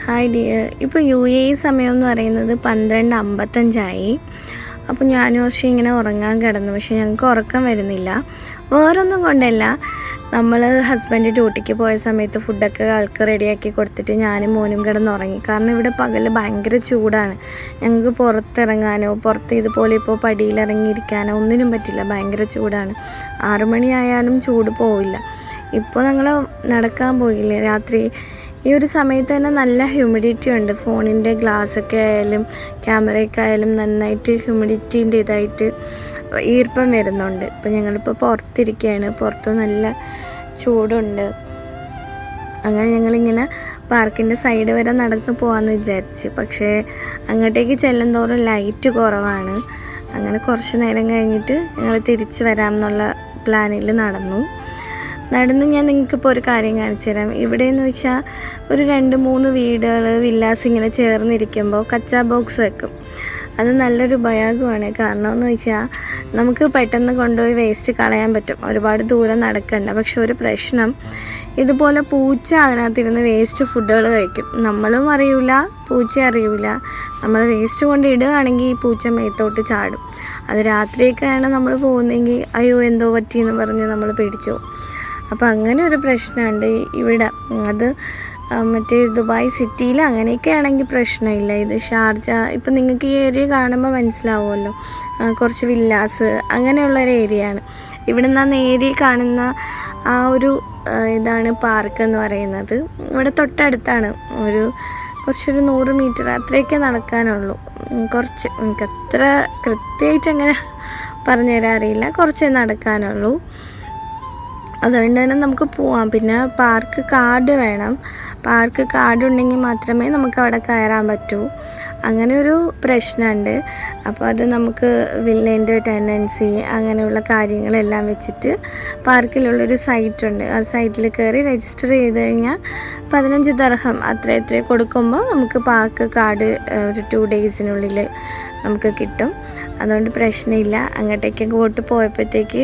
Hi dear, ഇപ്പോൾ സമയം എന്ന് പറയുന്നത് 12:55. അപ്പോൾ ഞാനും പക്ഷേ ഇങ്ങനെ ഉറങ്ങാൻ കിടന്നു. പക്ഷേ ഞങ്ങൾക്ക് ഉറക്കം വരുന്നില്ല. വേറൊന്നും കൊണ്ടല്ല, നമ്മൾ ഹസ്ബൻഡ് ഡ്യൂട്ടിക്ക് പോയ സമയത്ത് ഫുഡൊക്കെ ആൾക്ക് റെഡിയാക്കി കൊടുത്തിട്ട് ഞാനും മോനും കിടന്നുറങ്ങി. കാരണം ഇവിടെ പകൽ ഭയങ്കര ചൂടാണ്. ഞങ്ങൾക്ക് പുറത്തിറങ്ങാനോ ഇതുപോലെ ഇപ്പോൾ പടിയിലിറങ്ങിയിരിക്കാനോ ഒന്നിനും പറ്റില്ല. ഭയങ്കര ചൂടാണ്. 6 മണിയായാലും ചൂട് പോവില്ല. ഇപ്പോൾ ഞങ്ങൾ നടക്കാൻ പോയില്ലേ രാത്രി, ഈ ഒരു സമയത്ത് തന്നെ നല്ല ഹ്യൂമിഡിറ്റി ഉണ്ട്. ഫോണിൻ്റെ ഗ്ലാസ്സൊക്കെ ആയാലും ക്യാമറയൊക്കെ ആയാലും നന്നായിട്ട് ഹ്യൂമിഡിറ്റീൻ്റെ ഇതായിട്ട് ഈർപ്പം വരുന്നുണ്ട്. ഇപ്പം ഞങ്ങളിപ്പോൾ പുറത്തിരിക്കുകയാണ്. പുറത്ത് നല്ല ചൂടുണ്ട്. അങ്ങനെ ഞങ്ങളിങ്ങനെ പാർക്കിൻ്റെ സൈഡ് വരെ നടന്ന് പോകാമെന്ന് വിചാരിച്ച്. പക്ഷേ അങ്ങോട്ടേക്ക് ചെല്ലുന്തോറും ലൈറ്റ് കുറവാണ്. അങ്ങനെ കുറച്ച് നേരം കഴിഞ്ഞിട്ട് ഞങ്ങൾ തിരിച്ച് വരാമെന്നുള്ള പ്ലാനിൽ നടന്ന് ഞാൻ നിങ്ങൾക്കിപ്പോൾ ഒരു കാര്യം കാണിച്ചു തരാം. ഇവിടെയെന്ന് വെച്ചാൽ ഒരു 2-3 വീടുകൾ വില്ലാസ് ഇങ്ങനെ ചേർന്നിരിക്കുമ്പോൾ കച്ചാ ബോക്സ് വെക്കും. അത് നല്ലൊരു ഉപയോഗമാണ്. കാരണം എന്ന് വെച്ചാൽ നമുക്ക് പെട്ടെന്ന് കൊണ്ടുപോയി വേസ്റ്റ് കളയാൻ പറ്റും. ഒരുപാട് ദൂരം നടക്കണ്ട. പക്ഷെ ഒരു പ്രശ്നം, ഇതുപോലെ പൂച്ച അതിനകത്തിരുന്ന് വേസ്റ്റ് ഫുഡുകൾ കഴിക്കും. നമ്മളും അറിയില്ല, പൂച്ച അറിയില്ല. നമ്മൾ വേസ്റ്റ് കൊണ്ട് ഇടുകയാണെങ്കിൽ ഈ പൂച്ച മേത്തോട്ട് ചാടും. അത് രാത്രിയൊക്കെയാണ് നമ്മൾ പോകുന്നതെങ്കിൽ അയ്യോ എന്തോ പറ്റിയെന്ന് പറഞ്ഞ് നമ്മൾ പേടിച്ചു. അപ്പോൾ അങ്ങനെ ഒരു പ്രശ്നമുണ്ട് ഇവിടെ. അത് മറ്റേ ദുബായ് സിറ്റിയിൽ അങ്ങനെയൊക്കെ ആണെങ്കിൽ പ്രശ്നമില്ല. ഇത് ഷാർജ, ഇപ്പം നിങ്ങൾക്ക് ഈ ഏരിയ കാണുമ്പോൾ മനസ്സിലാവുമല്ലോ, കുറച്ച് വില്ലാസ് അങ്ങനെയുള്ളൊരു ഏരിയയാണ്. ഇവിടെ നിന്ന് നേരി കാണുന്ന ആ ഒരു ഇതാണ് പാർക്ക് എന്ന് പറയുന്നത്. ഇവിടെ തൊട്ടടുത്താണ്. കുറച്ചൊരു 100 മീറ്റർ അത്രയൊക്കെ നടക്കാനുള്ളൂ. കുറച്ച് എനിക്ക് അത്ര കൃത്യമായിട്ട് അങ്ങനെ പറഞ്ഞുതരാൻ അറിയില്ല. കുറച്ചേ നടക്കാനുള്ളൂ. അതുകൊണ്ട് തന്നെ നമുക്ക് പോവാം. പിന്നെ പാർക്ക് കാർഡ് വേണം. പാർക്ക് കാർഡ് ഉണ്ടെങ്കിൽ മാത്രമേ നമുക്ക് അവിടെ കയറാൻ പറ്റൂ. അങ്ങനെ ഒരു പ്രശ്നമുണ്ട്. അപ്പോൾ അത് നമുക്ക് വില്ലേൻ്റെ ടെനൻസി അങ്ങനെയുള്ള കാര്യങ്ങളെല്ലാം വെച്ചിട്ട് പാർക്കിലുള്ളൊരു സൈറ്റുണ്ട്. ആ സൈറ്റിൽ കയറി രജിസ്റ്റർ ചെയ്ത് കഴിഞ്ഞാൽ 15 ദിർഹം അത്ര കൊടുക്കുമ്പോൾ നമുക്ക് പാർക്ക് കാർഡ് ഒരു 2 ഡേയ്സിനുള്ളിൽ നമുക്ക് കിട്ടും. അതുകൊണ്ട് പ്രശ്നമില്ല. അങ്ങോട്ടേക്കൊക്കെ പോയപ്പോഴത്തേക്ക്